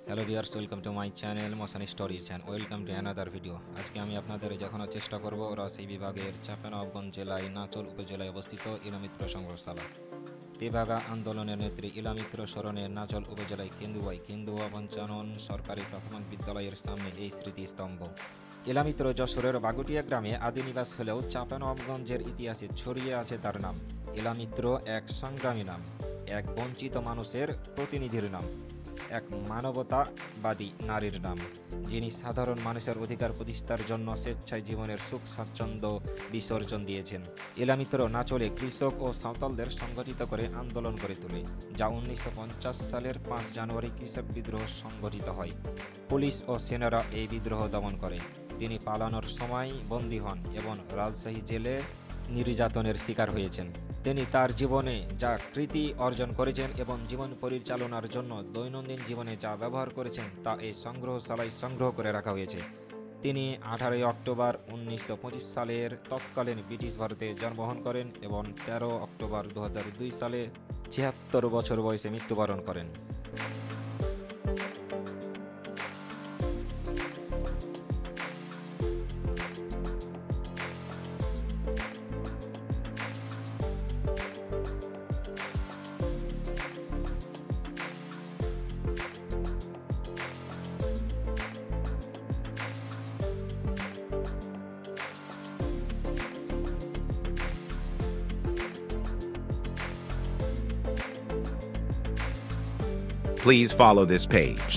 Hello viewers, welcome to my channel Mosani stories and welcome to another video. আজকে আমি আপনাদের দেখানোর চেষ্টা করব রাজশাহী বিভাগের চাঁপাইনবাবগঞ্জ জেলায় নাচল উপজেলায় অবস্থিত ইলামিত্র সংগ্রহশালা। তেভাগা আন্দোলনের নেত্রী ইলামিত্র স্মরণে নাচল উপজেলায় কেন্দুয়া পঞ্চানন সরকারি প্রাথমিক বিদ্যালয়ের সামনে এই স্মৃতিস্তম্ভ। ইলামিত্র যশোরের বাগুটিয়া গ্রামে আদি নিবাস হলেও চাঁপাইনবাবগঞ্জের ইতিহাসে ছড়িয়ে আছে তার নাম। ইলামিত্র এক সংগ্রামী নাম, এক বঞ্চিত মানুষের প্রতিনিধির নাম, এক মানবতাবাদী নারীর নাম, যিনি সাধারণ মানুষের অধিকার প্রতিষ্ঠার জন্য স্বেচ্ছায় জীবনের সুখ স্বাচ্ছন্দ্য বিসর্জন দিয়েছেন। ইলামিত্র নাচলে কৃষক ও সাঁওতালদের সংগঠিত করে আন্দোলন করে তোলে, যা 1950 সালের 5 জানুয়ারি কৃষক বিদ্রোহ সংগঠিত হয়। পুলিশ ও সেনারা এই বিদ্রোহ দমন করে। তিনি পালানোর সময় বন্দী হন এবং রাজশাহী জেলে নির্যাতনের শিকার হয়েছেন। তিনি তার জীবনে যা কৃতি অর্জন করেছেন এবং জীবন পরিচালনার জন্য দৈনন্দিন জীবনে যা ব্যবহার করেছেন তা এই সংগ্রহশালায় সংগ্রহ করে রাখা হয়েছে। তিনি 18 অক্টোবর 1925 সালের তৎকালীন ব্রিটিশ ভারতে জন্মগ্রহণ করেন এবং 13 অক্টোবর 2002 সালে 76 বছর বয়সে মৃত্যুবরণ করেন। Please follow this page.